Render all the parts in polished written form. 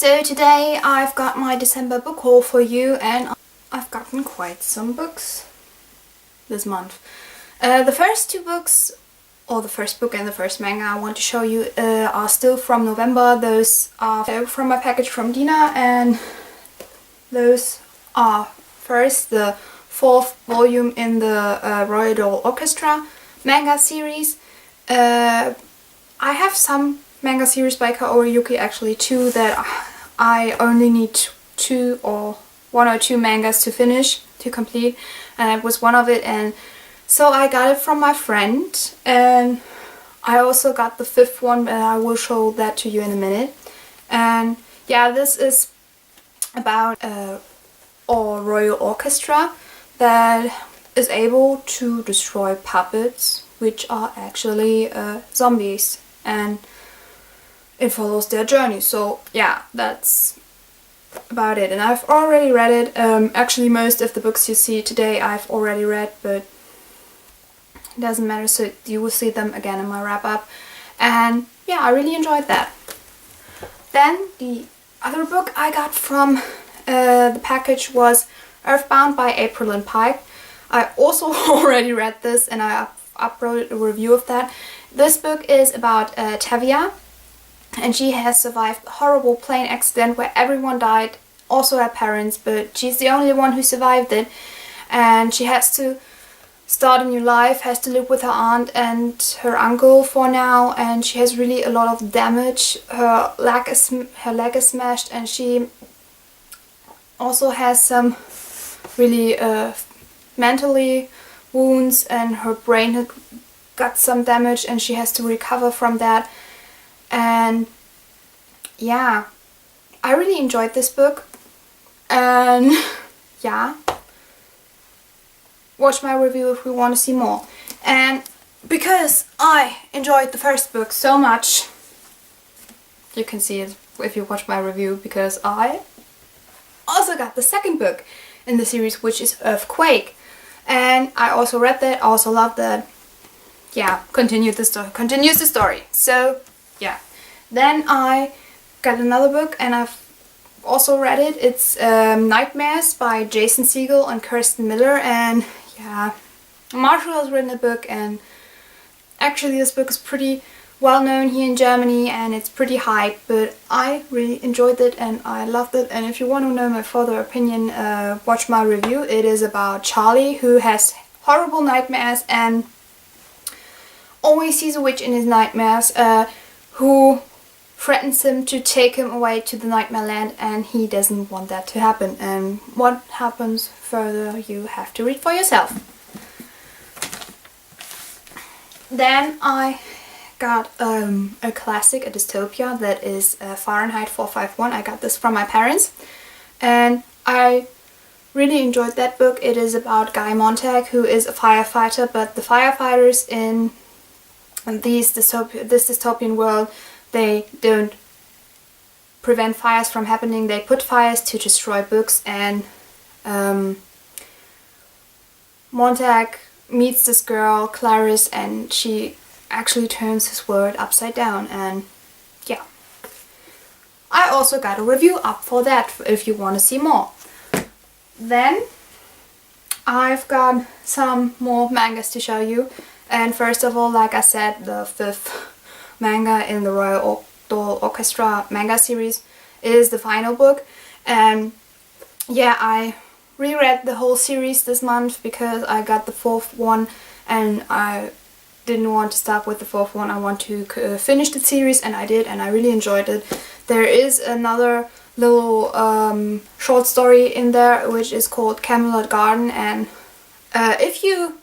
So today I've got my December book haul for you, and I've gotten quite some books this month. The first two books, or the first book and the first manga I want to show you are still from November. Those are from my package from Dina, and those are first the fourth volume in the Royal Doll Orchestra manga series. I have some manga series by Kaori Yuki, actually two, that I only need one or two mangas to finish, to complete, and that was one of it. And so I got it from my friend, and I also got the fifth one, and I will show that to you in a minute. And yeah, this is about a royal orchestra that is able to destroy puppets, which are actually zombies, and it follows their journey. So yeah, that's about it. And I've already read it. Actually, most of the books you see today I've already read, but it doesn't matter, so you will see them again in my wrap up. And yeah, I really enjoyed that. Then the other book I got from the package was Earthbound by April and Pike. I also already read this, and I uploaded a review of that. This book is about Tavia, and she has survived a horrible plane accident where everyone died, also her parents, but she's the only one who survived it, and she has to start a new life, has to live with her aunt and her uncle for now, and she has really a lot of damage. Her leg is smashed, and she also has some really mentally wounds, and her brain had got some damage, and she has to recover from that. And yeah, I really enjoyed this book, and yeah, watch my review if you want to see more. And because I enjoyed the first book so much, you can see it if you watch my review, because I also got the second book in the series, which is Earthquake, and I also read that, I also loved that. Yeah, continues the story. So yeah, then I got another book, and I've also read it. It's Nightmares by Jason Segel and Kirsten Miller, and yeah, Marshall has written a book, and actually this book is pretty well known here in Germany, and it's pretty hyped, but I really enjoyed it and I loved it. And if you want to know my further opinion, watch my review. It is about Charlie, who has horrible nightmares and always sees a witch in his nightmares, who threatens him to take him away to the Nightmare Land, and he doesn't want that to happen. And what happens further you have to read for yourself. Then I got a classic, a dystopia, that is Fahrenheit 451. I got this from my parents, and I really enjoyed that book. It is about Guy Montag, who is a firefighter, but the firefighters in this dystopian world, they don't prevent fires from happening, they put fires to destroy books. And Montag meets this girl, Clarice, and she actually turns his world upside down. And yeah, I also got a review up for that if you want to see more. Then I've got some more mangas to show you. And first of all, like I said, the fifth manga in the Royal Doll Orchestra manga series is the final book. And yeah, I reread the whole series this month because I got the fourth one, and I didn't want to stop with the fourth one. I want to finish the series, and I did, and I really enjoyed it. There is another little short story in there which is called Camelot Garden, and if you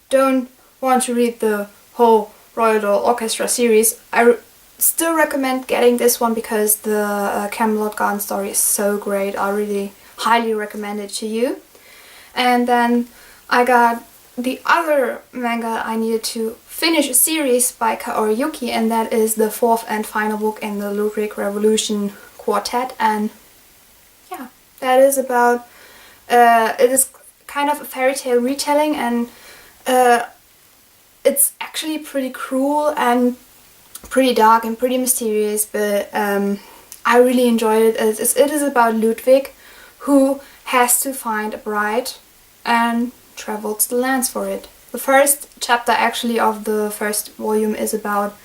don't want to read the whole Royal Doll Orchestra series, I still recommend getting this one, because the Camelot Garden story is so great. I really highly recommend it to you. And then I got the other manga I needed to finish, a series by Kaori Yuki, and that is the fourth and final book in the Ludwig Revolution Quartet. And yeah, that is about it is kind of a fairy tale retelling, and it's actually pretty cruel and pretty dark and pretty mysterious, but I really enjoyed it. It is about Ludwig, who has to find a bride and travels the lands for it. The first chapter actually of the first volume is about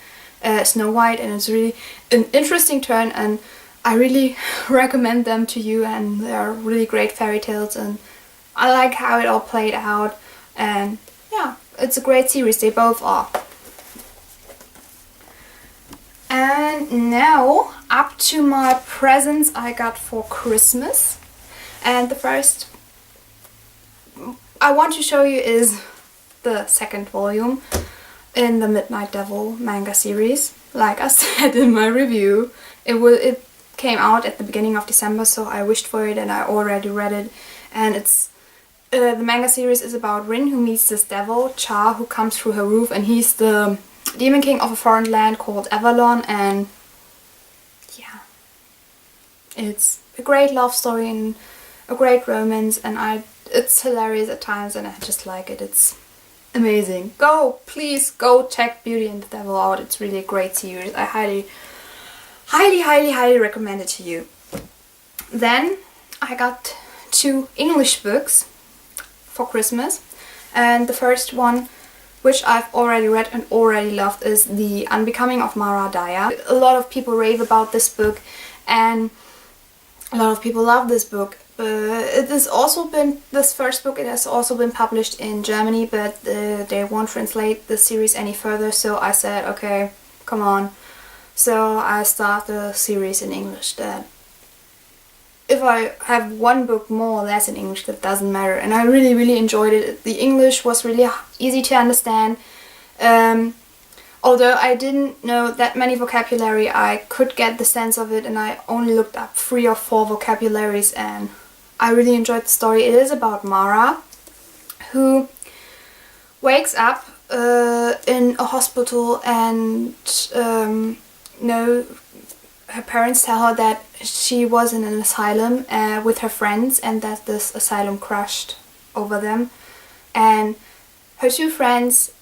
Snow White, and it's really an interesting turn, and I really recommend them to you, and they are really great fairy tales, and I like how it all played out, and yeah, it's a great series, they both are. And now up to my presents I got for Christmas, and the first I want to show you is the second volume in the Midnight Devil manga series. Like I said in my review, it came out at the beginning of December, so I wished for it and I already read it. And it's the manga series is about Rin, who meets this devil, Cha, who comes through her roof, and he's the demon king of a foreign land called Avalon, and yeah, it's a great love story and a great romance, and it's hilarious at times, and I just like it. It's amazing. Please go check Beauty and the Devil out. It's really a great series. I highly recommend it to you. Then I got 2 English books for Christmas, and the first one, which I've already read and already loved, is The Unbecoming of Mara Dyer. A lot of people rave about this book, and a lot of people love this book. This first book, it has also been published in Germany, but they won't translate the series any further, so I said, okay, come on. So I start the series in English. That if I have one book more or less in English, that doesn't matter, and I really enjoyed it. The English was really easy to understand. Although I didn't know that many vocabulary, I could get the sense of it, and I only looked up 3 or 4 vocabularies, and I really enjoyed the story. It is about Mara, who wakes up in a hospital, and her parents tell her that she was in an asylum with her friends, and that this asylum crashed over them, and her 2 friends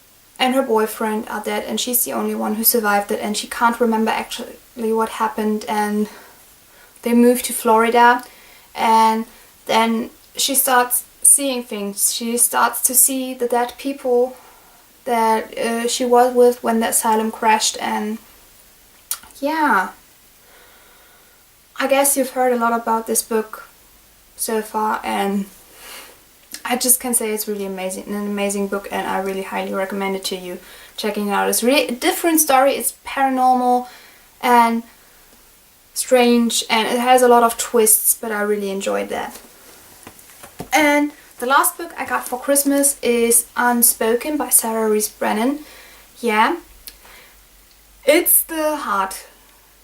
and her boyfriend are dead, and she's the only one who survived it, and she can't remember actually what happened. And they moved to Florida, and then she starts seeing things. She starts to see the dead people that she was with when the asylum crashed, and yeah, I guess you've heard a lot about this book so far, and I just can say it's really amazing, an amazing book, and I really highly recommend it to you. Checking it out. It's really a different story. It's paranormal and strange, and it has a lot of twists, but I really enjoyed that. And the last book I got for Christmas is Unspoken by Sarah Reese Brennan. Yeah, it's the hard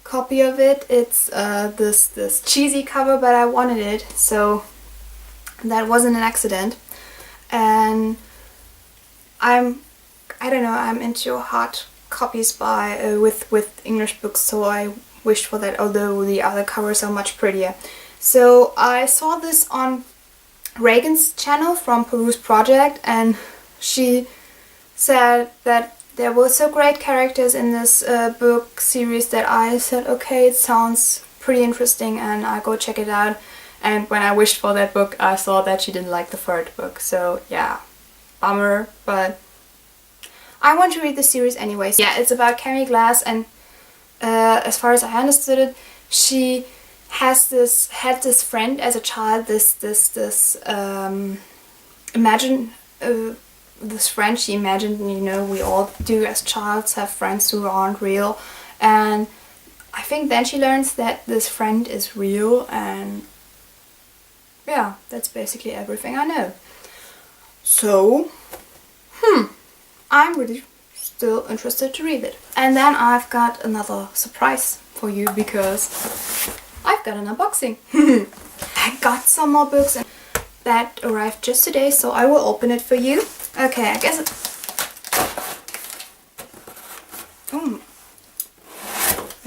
copy of it. It's this cheesy cover, but I wanted it, so that wasn't an accident. And I don't know, I'm into hard copies by with English books, so I wished for that, although the other covers are much prettier. So I saw this on Reagan's channel from Peruse Project, and she said that there were so great characters in this book series that I said, okay, it sounds pretty interesting, and I go check it out. And when I wished for that book, I saw that she didn't like the 3rd book, so yeah, bummer, but I want to read the series anyways. Yeah, it's about Cammy Glass, and as far as I understood it, she had this friend as a child, this friend she imagined, you know, we all do as childs, have friends who aren't real, and I think then she learns that this friend is real, and yeah, that's basically everything I know. So, I'm really still interested to read it. And then I've got another surprise for you, because I've got an unboxing. I got some more books that arrived just today, so I will open it for you. Okay, I guess it...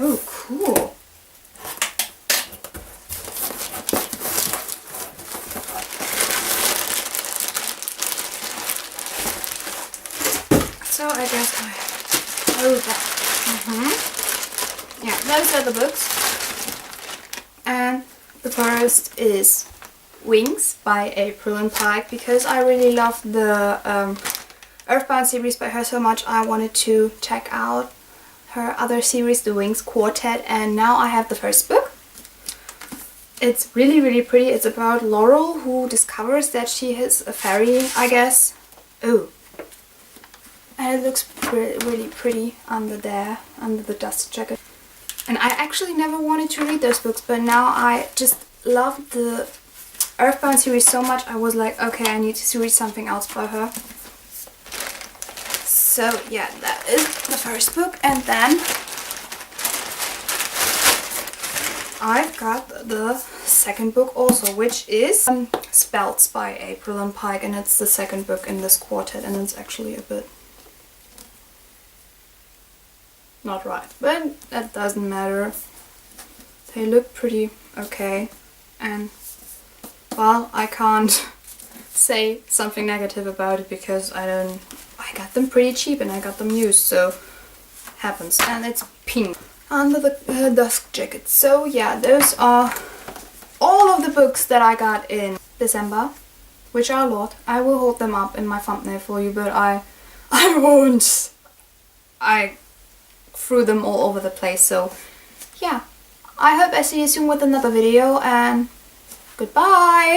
Oh, cool. So I guess I... Oh, that... Yeah, those are the books. And the first is Wings by April and Pike, because I really love the Earthbound series by her so much. I wanted to check out her other series, the Wings Quartet, and now I have the first book. It's really, really pretty. It's about Laurel, who discovers that she is a fairy, I guess. Oh. And it looks really pretty under there, under the dust jacket. And I actually never wanted to read those books, but now I just love the Earthbound series so much. I was like, okay, I need to read something else by her. So yeah, that is the first book. And then I've got the second book also, which is Spells by April and Pike, and it's the second book in this quartet, and it's actually a bit not right, but that doesn't matter. They look pretty okay, and well, I can't say something negative about it because I got them pretty cheap and I got them used, so happens. And it's pink under the dust jacket. So yeah, those are all of the books that I got in December, which are a lot. I will hold them up in my thumbnail for you, but I won't. I threw them all over the place, so yeah. I hope I see you soon with another video, and goodbye!